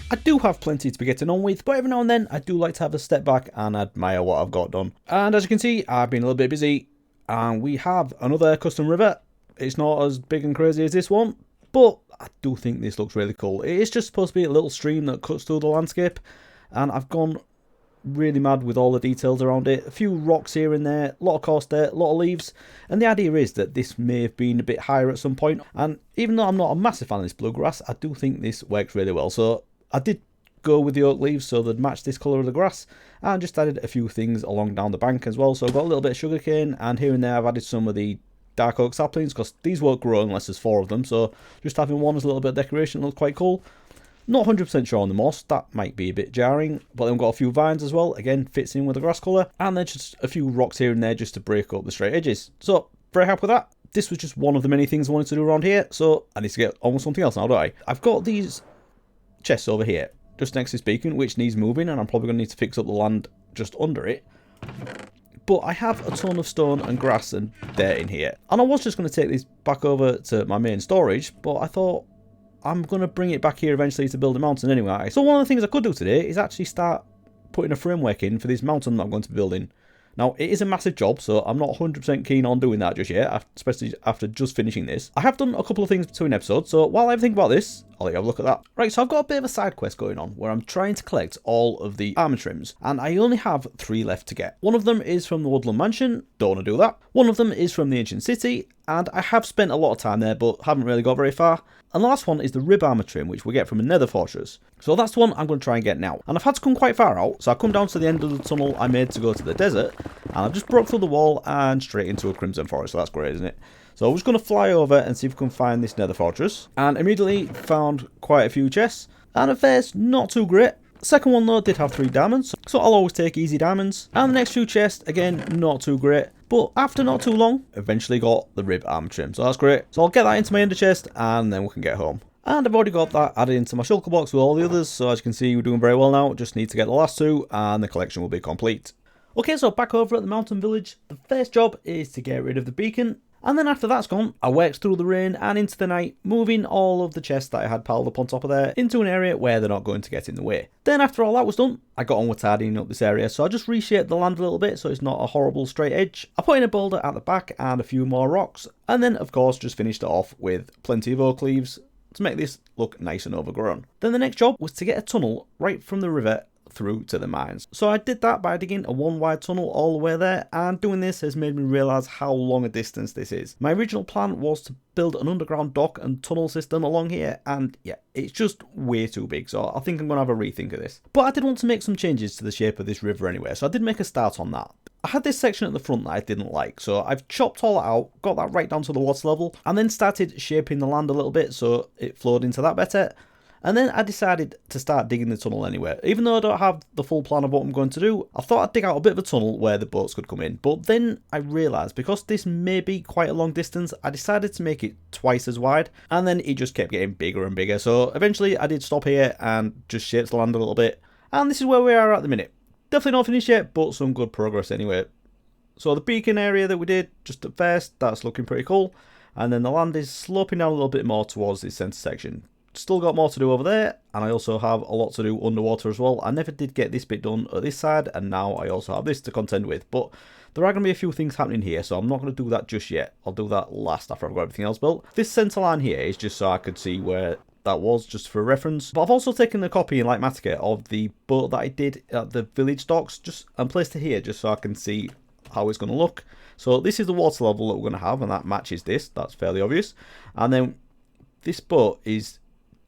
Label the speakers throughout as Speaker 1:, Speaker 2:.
Speaker 1: I do have plenty to be getting on with, but every now and then I do like to have a step back and admire what I've got done. And as you can see, I've been a little bit busy, and we have another custom river. It's not as big and crazy as this one, but I do think this looks really cool. It is just supposed to be a little stream that cuts through the landscape, and I've gone really mad with all the details around it. A few rocks here and there, a lot of coarse dirt, a lot of leaves, and the idea is that this may have been a bit higher at some point. And even though I'm not a massive fan of this bluegrass, I do think this works really well. So I did go with the oak leaves so they'd match this colour of the grass, and just added a few things along down the bank as well. So I've got a little bit of sugarcane, and here and there I've added some of the dark oak saplings because these won't grow unless there's 4 of them. So just having one as a little bit of decoration looks quite cool. Not 100% sure on the moss, that might be a bit jarring, but then we've got a few vines as well, again fits in with the grass colour, and then just a few rocks here and there just to break up the straight edges. So very happy with that. This was just one of the many things I wanted to do around here, so I need to get on with something else now, don't I? I've got these chests over here, just next to this beacon, which needs moving, and I'm probably going to need to fix up the land just under it. But I have a ton of stone and grass and dirt in here, and I was just going to take these back over to my main storage, but I thought I'm going to bring it back here eventually to build a mountain anyway. So one of the things I could do today is actually start putting a framework in for this mountain that I'm going to be building. Now, it is a massive job, so I'm not 100% keen on doing that just yet, especially after just finishing this. I have done a couple of things between episodes, so while I think about this, I'll let you have a look at that. Right, so I've got a bit of a side quest going on where I'm trying to collect all of the armor trims, and I only have 3 left to get. One of them is from the Woodland Mansion, don't want to do that. One of them is from the Ancient City, and I have spent a lot of time there, but haven't really got very far. And the last one is the rib armor trim, which we get from a nether fortress. So that's the one I'm going to try and get now. And I've had to come quite far out, so I come down to the end of the tunnel I made to go to the desert, and I've just broke through the wall and straight into a crimson forest, so that's great, isn't it? So I'm just going to fly over and see if we can find this nether fortress, and immediately found quite a few chests, and at first, not too great. Second one though did have 3 diamonds, so I'll always take easy diamonds. And the next few chests, again, not too great. But after not too long, eventually got the rib armor trim, so that's great. So I'll get that into my ender chest, and then we can get home. And I've already got that added into my shulker box with all the others, so as you can see, we're doing very well now. Just need to get the last 2, and the collection will be complete. Okay, so back over at the mountain village, the first job is to get rid of the beacon. And then after that's gone, I worked through the rain and into the night, moving all of the chests that I had piled up on top of there into an area where they're not going to get in the way. Then after all that was done, I got on with tidying up this area, so I just reshaped the land a little bit so it's not a horrible straight edge. I put in a boulder at the back and a few more rocks, and then of course just finished it off with plenty of oak leaves to make this look nice and overgrown. Then the next job was to get a tunnel right from the river through to the mines. So I did that by digging a 1 wide tunnel all the way there, and doing this has made me realise how long a distance this is. My original plan was to build an underground dock and tunnel system along here, and yeah, it's just way too big, so I think I'm going to have a rethink of this. But I did want to make some changes to the shape of this river anyway, so I did make a start on that. I had this section at the front that I didn't like, so I've chopped all that out, got that right down to the water level, and then started shaping the land a little bit so it flowed into that better. And then I decided to start digging the tunnel anyway. Even though I don't have the full plan of what I'm going to do, I thought I'd dig out a bit of a tunnel where the boats could come in. But then I realised, because this may be quite a long distance, I decided to make it twice as wide. And then it just kept getting bigger and bigger. So eventually I did stop here and just shaped the land a little bit. And this is where we are at the minute. Definitely not finished yet, but some good progress anyway. So the beacon area that we did just at first, that's looking pretty cool. And then the land is sloping down a little bit more towards this centre section. Still got more to do over there, and I also have a lot to do underwater as well. I never did get this bit done at this side, and now I also have this to contend with. But there are going to be a few things happening here, so I'm not going to do that just yet. I'll do that last after I've got everything else built. This centre line here is just so I could see where that was, just for reference. But I've also taken a copy in Litematica of the boat that I did at the village docks and placed it here just so I can see how it's going to look. So this is the water level that we're going to have, and that matches this. That's fairly obvious. And then this boat is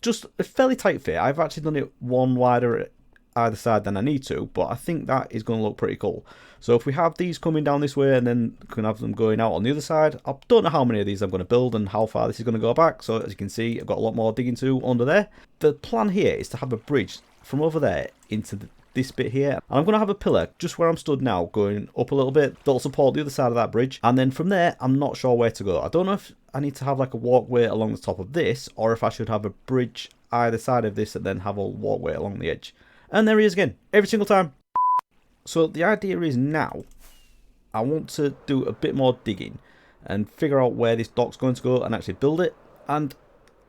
Speaker 1: just a fairly tight fit. I've actually done it 1 wider either side than I need to, but I think that is going to look pretty cool. So if we have these coming down this way and then can have them going out on the other side, I don't know how many of these I'm going to build and how far this is going to go back. So as you can see, I've got a lot more digging to under there. The plan here is to have a bridge from over there into this bit here, and I'm going to have a pillar just where I'm stood now going up a little bit that'll support the other side of that bridge, and then from there I'm not sure where to go. I don't know if I need to have like a walkway along the top of this, or if I should have a bridge either side of this and then have a walkway along the edge. And there he is again, every single time. So the idea is now I want to do a bit more digging and figure out where this dock's going to go and actually build it. And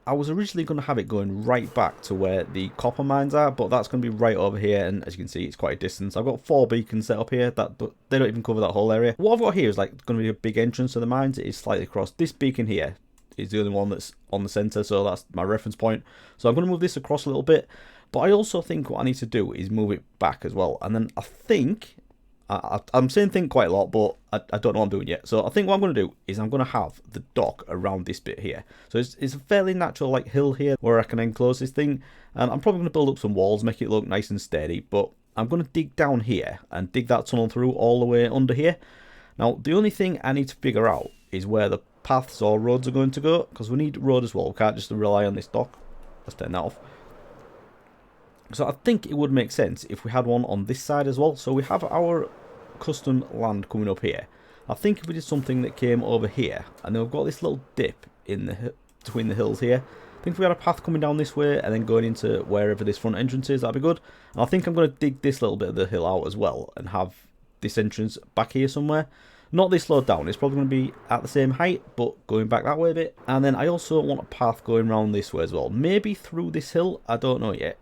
Speaker 1: I was originally going to have it going right back to where the copper mines are, but that's going to be right over here, and as you can see, it's quite a distance. I've got 4 beacons set up here, but they don't even cover that whole area. What I've got here is like going to be a big entrance to the mines. It is slightly across. This beacon here is the only one that's on the center, so that's my reference point. So I'm going to move this across a little bit, but I also think what I need to do is move it back as well, and then I think... I'm saying think quite a lot, but I don't know what I'm doing yet. So I think what I'm going to do is I'm going to have the dock around this bit here. So it's a fairly natural like hill here where I can enclose this thing. And I'm probably going to build up some walls, make it look nice and steady. But I'm going to dig down here and dig that tunnel through all the way under here. Now, the only thing I need to figure out is where the paths or roads are going to go. Because we need road as well. We can't just rely on this dock. Let's turn that off. So I think it would make sense if we had one on this side as well. So we have our custom land coming up here. I think if we did something that came over here, and then we've got this little dip in the between the hills here. I think if we had a path coming down this way and then going into wherever this front entrance is, that'd be good. And I think I'm going to dig this little bit of the hill out as well and have this entrance back here somewhere. Not this low down, it's probably going to be at the same height, but going back that way a bit. And then I also want a path going around this way as well. Maybe through this hill, I don't know yet.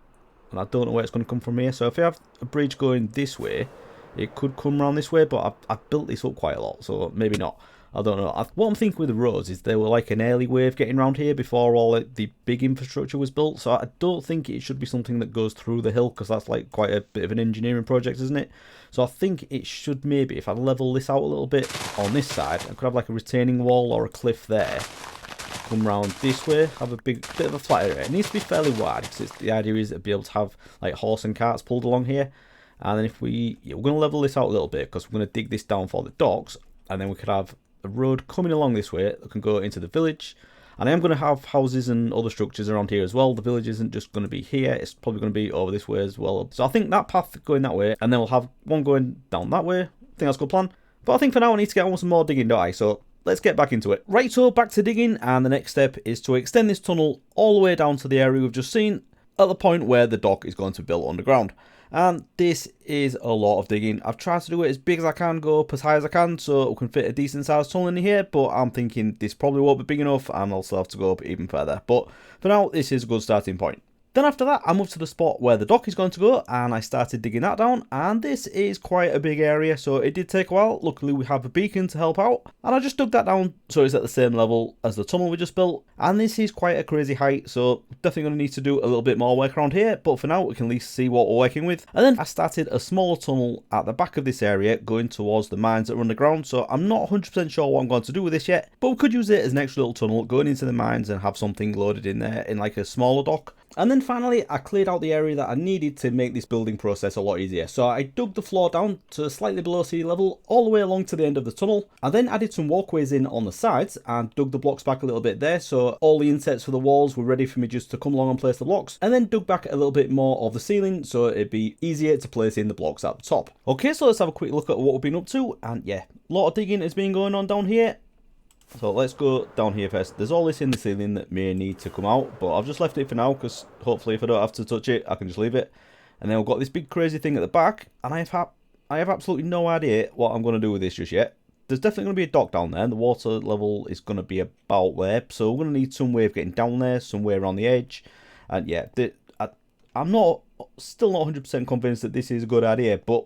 Speaker 1: And I don't know where it's going to come from here. So if I have a bridge going this way, it could come around this way, but I've built this up quite a lot, so maybe not. I don't know. What I'm thinking with the roads is they were like an early wave getting around here before all the big infrastructure was built, so I don't think it should be something that goes through the hill, because that's like quite a bit of an engineering project, isn't it? So I think it should maybe, if I level this out a little bit on this side, I could have like a retaining wall or a cliff there. Come round this way, have a bit of a flat area. It needs to be fairly wide, because the idea is to be able to have like horse and carts pulled along here. And then if we're going to level this out a little bit, because we're going to dig this down for the docks, and then we could have a road coming along this way that can go into the village. And I am going to have houses and other structures around here as well. The village isn't just going to be here, it's probably going to be over this way as well. So I think that path going that way, and then we'll have one going down that way. I think that's a good plan. But I think for now I need to get on with some more digging, don't I? So let's get back into it. Right, so back to digging, and the next step is to extend this tunnel all the way down to the area we've just seen, at the point where the dock is going to be built underground. And this is a lot of digging. I've tried to do it as big as I can, go up as high as I can, so we can fit a decent sized tunnel in here, but I'm thinking this probably won't be big enough, and I'll still have to go up even further. But for now, this is a good starting point. Then after that, I moved to the spot where the dock is going to go, and I started digging that down, and this is quite a big area, so it did take a while. Luckily, we have a beacon to help out, and I just dug that down so it's at the same level as the tunnel we just built, and this is quite a crazy height, so definitely going to need to do a little bit more work around here, but for now, we can at least see what we're working with. And then I started a smaller tunnel at the back of this area, going towards the mines that are underground, so I'm not 100% sure what I'm going to do with this yet, but we could use it as an extra little tunnel, going into the mines and have something loaded in there in like a smaller dock. And then finally, I cleared out the area that I needed to make this building process a lot easier. So I dug the floor down to slightly below sea level, all the way along to the end of the tunnel. I then added some walkways in on the sides and dug the blocks back a little bit there. So all the insets for the walls were ready for me just to come along and place the blocks. And then dug back a little bit more of the ceiling so it'd be easier to place in the blocks at the top. Okay, so let's have a quick look at what we've been up to. And yeah, a lot of digging has been going on down here. So let's go down here first. There's all this in the ceiling that may need to come out, but I've just left it for now because hopefully if I don't have to touch it, I can just leave it. And then we've got this big crazy thing at the back, and I have absolutely no idea what I'm going to do with this just yet. There's definitely going to be a dock down there, and the water level is going to be about there, so we're going to need some way of getting down there, some way around the edge. And yeah, I'm still not 100% convinced that this is a good idea, but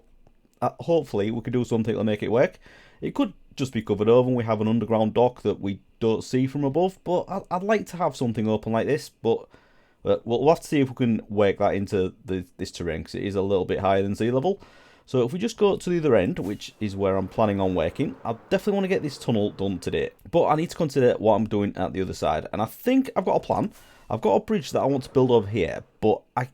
Speaker 1: hopefully we can do something to make it work. It could just be covered over and we have an underground dock that we don't see from above, but I'd like to have something open like this, but we'll have to see if we can work that into this terrain, because it is a little bit higher than sea level. So if we just go to the other end, which is where I'm planning on working, I definitely want to get this tunnel done today, but I need to consider what I'm doing at the other side, and I think I've got a plan. I've got a bridge that I want to build over here, but I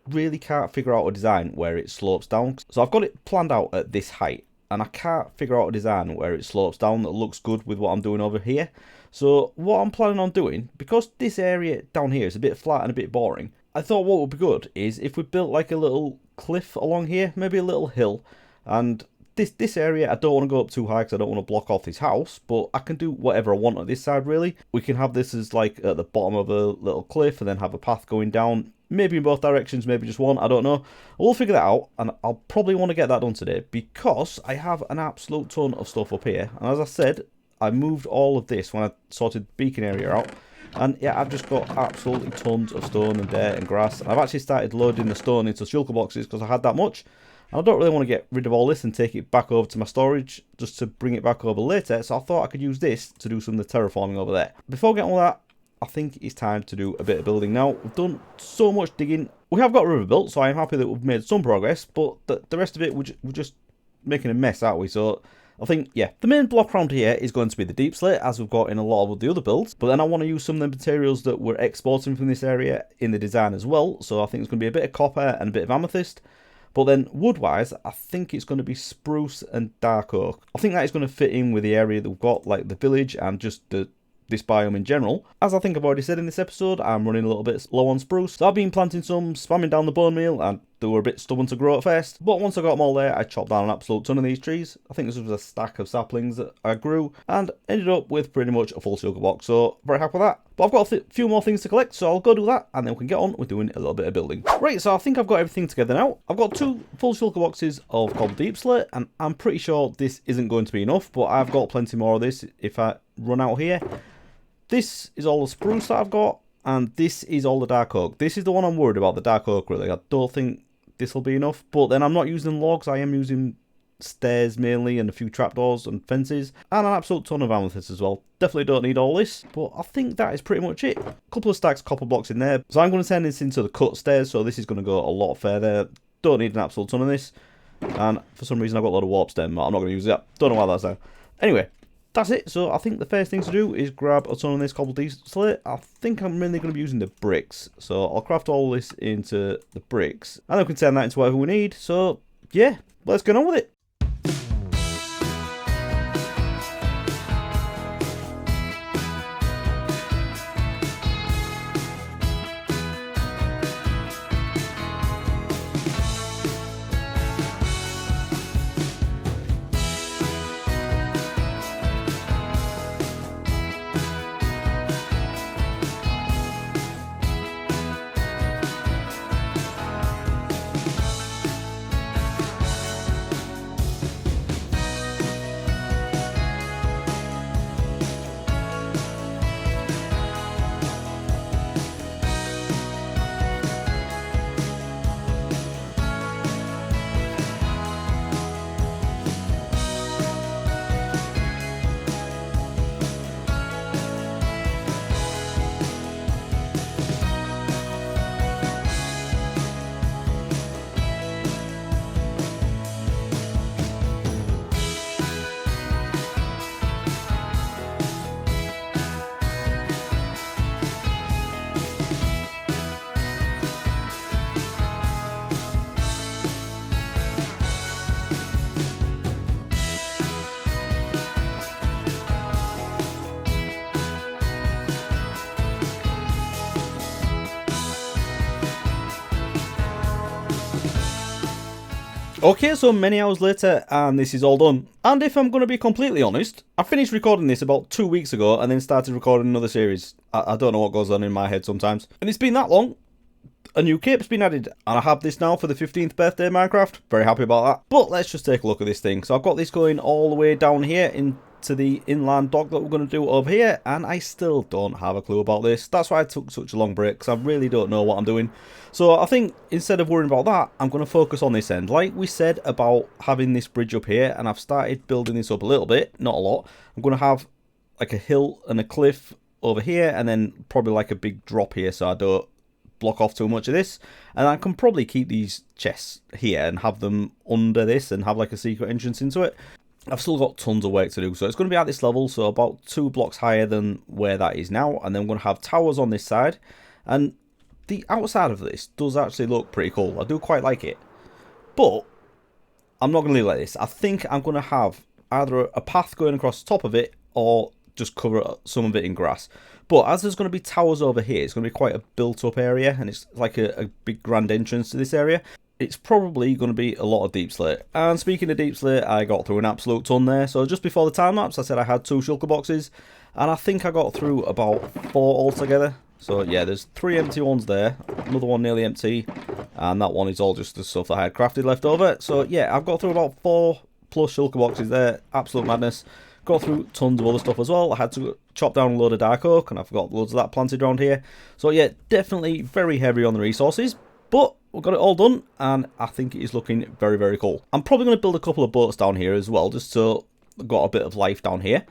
Speaker 1: really can't figure out a design where it slopes down. So I've got it planned out at this height, and I can't figure out a design where it slopes down that looks good with what I'm doing over here. So what I'm planning on doing, because this area down here is a bit flat and a bit boring, I thought what would be good is if we built like a little cliff along here, maybe a little hill, and this area I don't want to go up too high because I don't want to block off this house, but I can do whatever I want on this side really. We can have this as like at the bottom of a little cliff and then have a path going down. Maybe in both directions, maybe just one, I don't know. We'll figure that out, and I'll probably want to get that done today because I have an absolute ton of stuff up here. And as I said, I moved all of this when I sorted the beacon area out. And yeah, I've just got absolutely tons of stone and dirt and grass. I've actually started loading the stone into shulker boxes because I had that much. And I don't really want to get rid of all this and take it back over to my storage just to bring it back over later. So I thought I could use this to do some of the terraforming over there. Before getting all that, I think it's time to do a bit of building now. We've done so much digging. We have got a river built, so I'm happy that we've made some progress. But the rest of it, we're just making a mess, aren't we? So I think, yeah, the main block around here is going to be the deep slate, as we've got in a lot of the other builds. But then I want to use some of the materials that we're exporting from this area in the design as well. So I think it's going to be a bit of copper and a bit of amethyst. But then wood-wise, I think it's going to be spruce and dark oak. I think that is going to fit in with the area that we've got, like the village and just this biome in general. As I think I've already said in this episode, I'm running a little bit low on spruce. So I've been planting some, spamming down the bone meal, and they were a bit stubborn to grow at first. But once I got them all there, I chopped down an absolute ton of these trees. I think this was a stack of saplings that I grew, and ended up with pretty much a full sugar box. So very happy with that. But I've got a few more things to collect, so I'll go do that, and then we can get on with doing a little bit of building. Right, so I think I've got everything together now. I've got 2 full shulker boxes of cobble deep slate, and I'm pretty sure this isn't going to be enough, but I've got plenty more of this if I run out here. This is all the spruce that I've got, and this is all the dark oak. This is the one I'm worried about, the dark oak, really. I don't think this will be enough, but then I'm not using logs. I am using stairs mainly, and a few trapdoors and fences, and an absolute ton of amethyst as well. Definitely don't need all this, but I think that is pretty much it. A couple of stacks of copper blocks in there, so I'm going to turn this into the cut stairs, so this is going to go a lot further. Don't need an absolute ton of this, and for some reason I've got a lot of warp stem, but I'm not going to use that. Don't know why that's there. Anyway, that's it. So I think the first thing to do is grab a ton of this cobble deep slate. I think I'm mainly going to be using the bricks, so I'll craft all this into the bricks, and then we can turn that into whatever we need. So yeah, let's get on with it. Okay, so many hours later, and this is all done. And if I'm going to be completely honest, I finished recording this about 2 weeks ago and then started recording another series. I don't know what goes on in my head sometimes. And it's been that long. A new cape's been added, and I have this now for the 15th birthday Minecraft. Very happy about that. But let's just take a look at this thing. So I've got this going all the way down here into the inland dock that we're going to do over here, and I still don't have a clue about this. That's why I took such a long break, because I really don't know what I'm doing. So I think instead of worrying about that, I'm going to focus on this end. Like we said about having this bridge up here, and I've started building this up a little bit, not a lot. I'm going to have like a hill and a cliff over here, and then probably like a big drop here, so I don't block off too much of this. And I can probably keep these chests here and have them under this and have like a secret entrance into it. I've still got tons of work to do, so it's going to be at this level, so about 2 blocks higher than where that is now, and then I'm going to have towers on this side. And the outside of this does actually look pretty cool. I do quite like it, but I'm not going to leave it like this. I think I'm going to have either a path going across the top of it or just cover some of it in grass. But as there's going to be towers over here, it's going to be quite a built up area, and it's like a big grand entrance to this area. It's probably going to be a lot of deep slate. And speaking of deep slate, I got through an absolute ton there. So just before the time lapse, I said I had 2 shulker boxes, and I think I got through about 4 altogether. So yeah, there's 3 empty ones there, another one nearly empty, and that one is all just the stuff that I had crafted left over. So yeah, I've got through about 4 plus shulker boxes there. Absolute madness. Got through tons of other stuff as well. I had to chop down a load of dark oak, and I've got loads of that planted around here. So yeah, definitely very heavy on the resources, but we've got it all done, and I think it is looking very, very cool. I'm probably going to build a couple of boats down here as well, just so I've got a bit of life down here.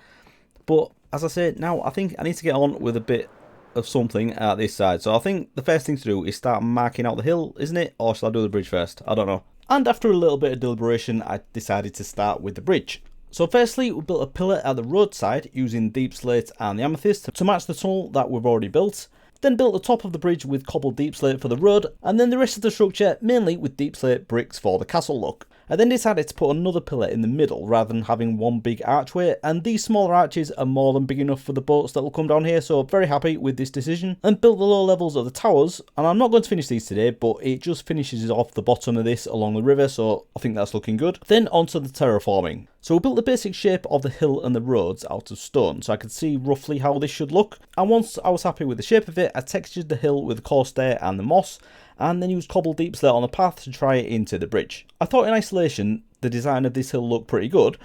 Speaker 1: But as I said, now I think I need to get on with a bit of something at this side. So I think the first thing to do is start marking out the hill, isn't it? Or should I do the bridge first? I don't know. And after a little bit of deliberation, I decided to start with the bridge. So firstly, we built a pillar at the roadside using deep slate and the amethyst to match the tunnel that we've already built. Then built the top of the bridge with cobbled deep slate for the road, and then the rest of the structure mainly with deep slate bricks for the castle look. I then decided to put another pillar in the middle rather than having one big archway, and these smaller arches are more than big enough for the boats that will come down here, so very happy with this decision. And built the lower levels of the towers, and I'm not going to finish these today, but it just finishes off the bottom of this along the river, so I think that's looking good. Then onto the terraforming. So we built the basic shape of the hill and the roads out of stone, so I could see roughly how this should look. And once I was happy with the shape of it, I textured the hill with the coarse stair and the moss, and then used cobbled deep slate on the path to try it into the bridge. I thought in isolation the design of this hill looked pretty good,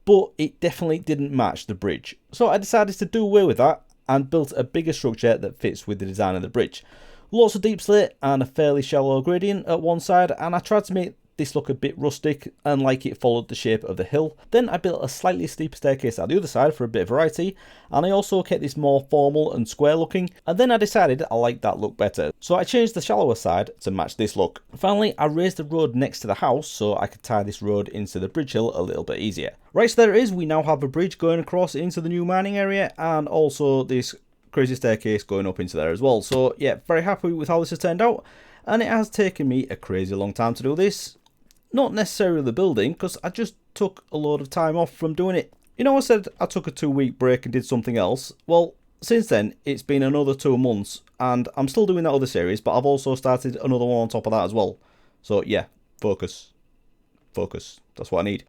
Speaker 1: but it definitely didn't match the bridge. So I decided to do away with that and built a bigger structure that fits with the design of the bridge. Lots of deep slate and a fairly shallow gradient at one side, and I tried to make this look a bit rustic and like it followed the shape of the hill. Then I built a slightly steeper staircase at the other side for a bit of variety, and I also kept this more formal and square looking, and then I decided I liked that look better, so I changed the shallower side to match this look. Finally, I raised the road next to the house so I could tie this road into the bridge hill a little bit easier. Right, so there it is. We now have a bridge going across into the new mining area, and also this crazy staircase going up into there as well. So yeah, very happy with how this has turned out, and it has taken me a crazy long time to do this. Not necessarily the building, because I just took a load of time off from doing it. You know, I said I took a 2-week break and did something else. Well, since then, it's been another 2 months, and I'm still doing that other series, but I've also started another one on top of that as well. So yeah, focus. Focus. That's what I need.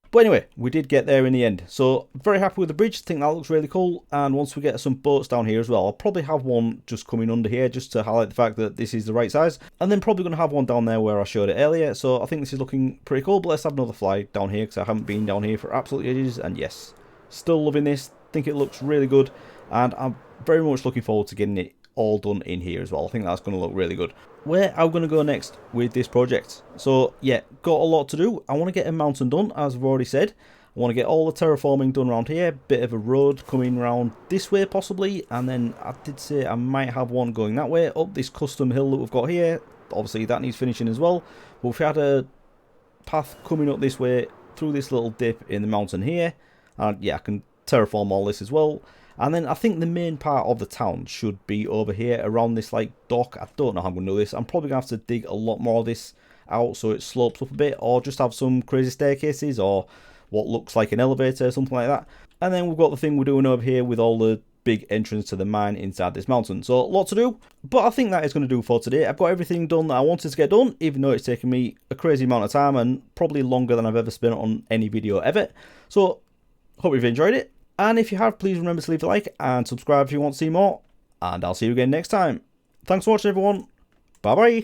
Speaker 1: But anyway, we did get there in the end. So very happy with the bridge. Think that looks really cool. And once we get some boats down here as well, I'll probably have one just coming under here just to highlight the fact that this is the right size. And then probably going to have one down there where I showed it earlier. So I think this is looking pretty cool. But let's have another fly down here because I haven't been down here for absolutely ages. And yes, still loving this. Think it looks really good. And I'm very much looking forward to getting it all done in here as well. I think that's going to look really good. Where are we going to go next with this project? So yeah, got a lot to do. I want to get a mountain done, as I've already said. I want to get all the terraforming done around here. Bit of a road coming around this way possibly, and then I did say I might have one going that way up this custom hill that we've got here. Obviously that needs finishing as well, but if we had a path coming up this way through this little dip in the mountain here, and yeah, I can terraform all this as well. And then I think the main part of the town should be over here around this like dock. I don't know how I'm going to do this. I'm probably going to have to dig a lot more of this out so it slopes up a bit, or just have some crazy staircases or what looks like an elevator or something like that. And then we've got the thing we're doing over here with all the big entrance to the mine inside this mountain. So a lot to do, but I think that is going to do for today. I've got everything done that I wanted to get done, even though it's taken me a crazy amount of time and probably longer than I've ever spent on any video ever. So hope you've enjoyed it. And if you have, please remember to leave a like and subscribe if you want to see more. And I'll see you again next time. Thanks for watching, everyone. Bye bye.